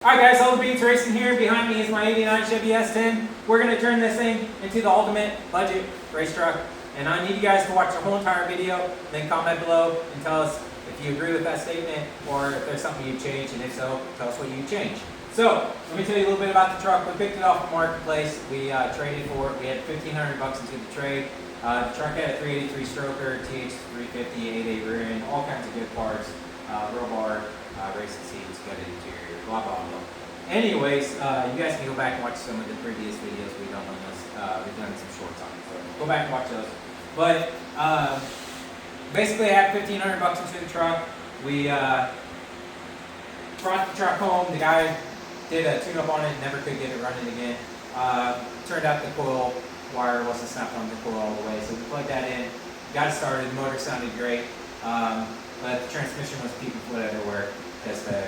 Alright guys, All the Beats Racing here. Behind me is my 89 Chevy S10. We're going to turn this thing into the ultimate budget race truck. And I need you guys to watch the whole entire video, then comment below and tell us if you agree with that statement or if there's something you change, and if so, tell us what you change. So, let me tell you a little bit about the truck. We picked it off the marketplace. We traded for it. We had $1,500 into the trade. The truck had a 383 stroker, TH350, 8.8 rear end, all kinds of good parts, roll bar, racing seats, gutted interior, blah blah blah. Anyways, you guys can go back and watch some of the previous videos we've done on this. We've done some shorts on it, so go back and watch those. But basically, I had $1,500 into the truck. We brought the truck home. The guy did a tune-up on it, never could get it running again. Turned out the coil wire wasn't snapped on the coil all the way, so we plugged that in, got it started. The motor sounded great, but the transmission was peeping foot everywhere because the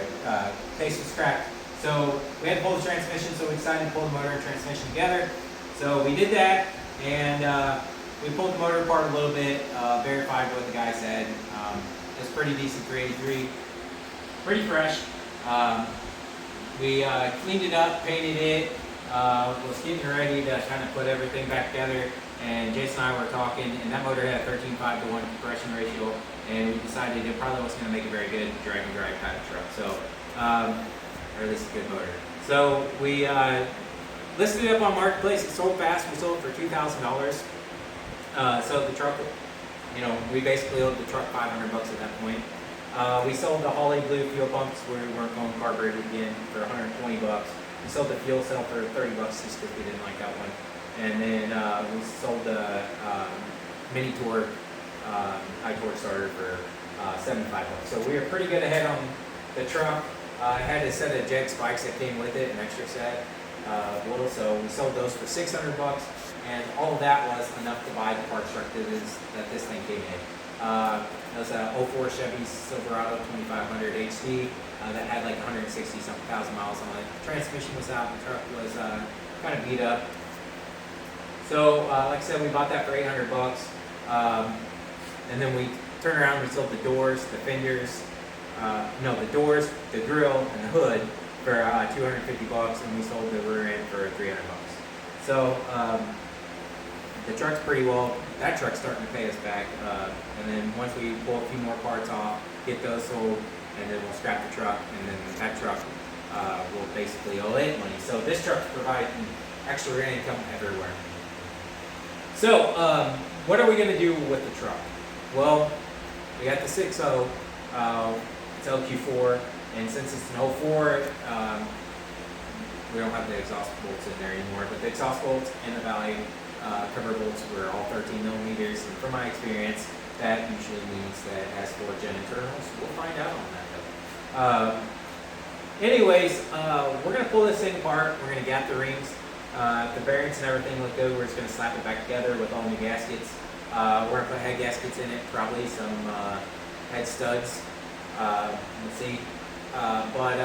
case was cracked. So we had to pull the transmission, so we decided to pull the motor and transmission together. So we did that, and we pulled the motor apart a little bit, verified what the guy said. It was pretty decent 383, pretty fresh. We cleaned it up, painted it, was getting ready to kind of put everything back together, and Jason and I were talking, and that motor had a 13.5 to 1 compression ratio, and we decided it probably wasn't going to make a very good drag and drive kind of truck, so, or at least a good motor. So we listed it up on Marketplace. It sold fast. We sold it for $2,000. So the truck, you know, we basically owed the truck $500 at that point. We sold the Holly Blue fuel pumps where we weren't going carbureted again for $120. We sold the fuel cell for $30 just because we didn't like that one. And then we sold the mini torque, high torque starter for $75. So we were pretty good ahead on the truck. I had a set of jag spikes that came with it, an extra set. So we sold those for $600, and all of that was enough to buy the parts truck that this thing came in. It was a 04 Chevy Silverado 2500 HD that had like 160-something thousand miles on it. The transmission was out, the truck was kind of beat up. So, like I said, we bought that for $800, and then we turned around and we sold the doors, the fenders, the doors, the grill, and the hood for $250, and we sold the rear end for $300. So, the truck's pretty well. That truck's starting to pay us back, and then once we pull a few more parts off, get those sold, and then we'll scrap the truck, and then that truck will basically owe it money. So this truck's providing extra income everywhere. So what are we going to do with the truck? Well, we got the 6.0, it's LQ4, and since it's an 04, we don't have the exhaust bolts in there anymore, but the exhaust bolts and the valve cover bolts were all 13 millimeters, and from my experience, that usually means that it has 4-gen internals. We'll find out on that though. Anyways, we're going to pull this thing apart. We're going to gap the rings. If the bearings and everything look good, we're just going to slap it back together with all new gaskets. We're going to put head gaskets in it, probably some head studs. Let's see. But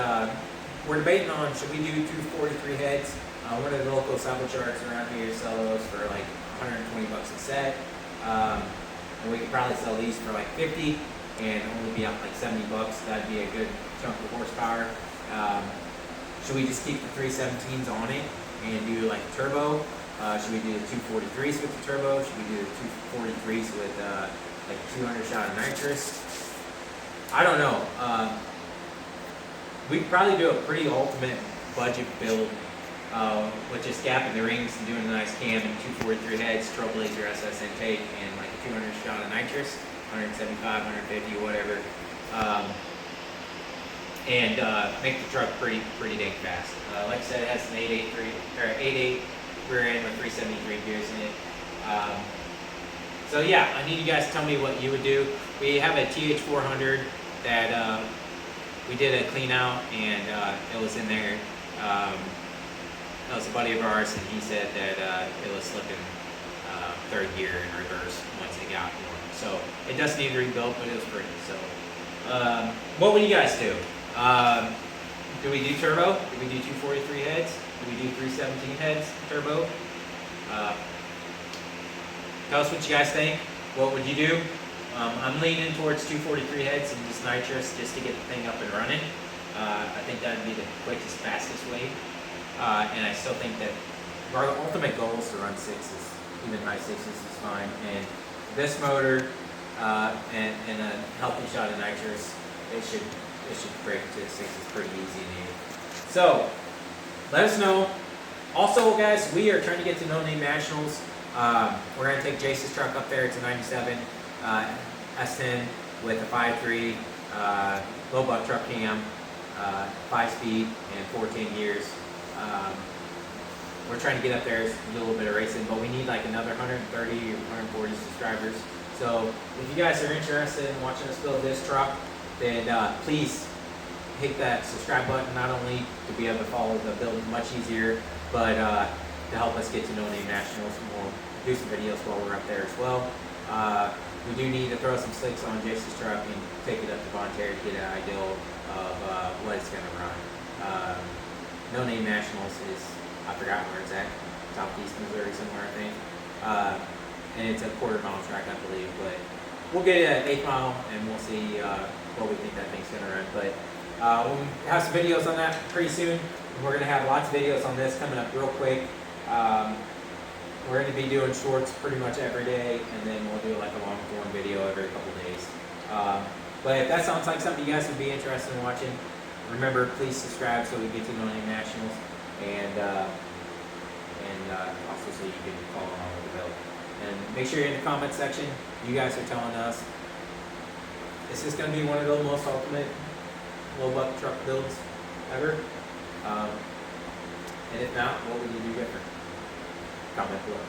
we're debating on, should we do 243 heads? One of the local salvage yards around here sell those for like $120 a set. And we could probably sell these for like $50 and only be out like $70. That'd be a good chunk of horsepower. Should we just keep the 317s on it and do like a turbo? Should we do the 243s with the turbo? Should we do the 243s with like 200 shot of nitrous? I don't know. We could probably do a pretty ultimate budget build with just gapping the rings and doing a nice cam and 243 heads, Trailblazer SS intake, and like a 200 shot of nitrous, 175, 150, whatever, and make the truck pretty dang fast. Like I said, it has an 8.8 rear end with 373 gears in it. So yeah, I need you guys to tell me what you would do. We have a TH400 that we did a clean out, and it was in there. That was a buddy of ours, and he said that it was slipping third gear in reverse once it got warm. So it does need rebuilt, but it was pretty. So what would you guys do? Do we do turbo? Do we do 243 heads? Do we do 317 heads turbo? Tell us what you guys think. What would you do? I'm leaning towards 243 heads and just nitrous just to get the thing up and running. I think that would be the quickest, fastest way. And I still think that our ultimate goal is to run sixes, even high sixes is fine. And this motor and a healthy shot of nitrous, it should break to sixes pretty easy and easy. So let us know. Also, guys, we are trying to get to No Name Nationals. We're going to take Jace's truck up there. It's a 97 S10 with a 5.3 low buck truck cam, 5-speed, and 14 gears. We're trying to get up there, do a little bit of racing, but we need like another 130 or 140 subscribers. So if you guys are interested in watching us build this truck, then please hit that subscribe button, not only to be able to follow the build much easier, but to help us get to No Name Nationals. We'll do some videos while we're up there as well. We do need to throw some slicks on Jason's truck and take it up to Von Terry to get an idea of what it's going to run. No Name Nationals is, I forgot where it's at, southeast Missouri somewhere, I think. And it's a quarter-mile track, I believe. But we'll get it at 8 mile, and we'll see what we think that thing's going to run. But we'll have some videos on that pretty soon. We're going to have lots of videos on this coming up real quick. We're going to be doing shorts pretty much every day, and then we'll do like a long form video every couple days. But if that sounds like something you guys would be interested in watching, remember, please subscribe so we get to No Name Nationals, and also so you can follow along with the build. And make sure you're in the comment section. You guys are telling us, is this going to be one of the most ultimate low buck truck builds ever? And if not, what would you do different? Comment below.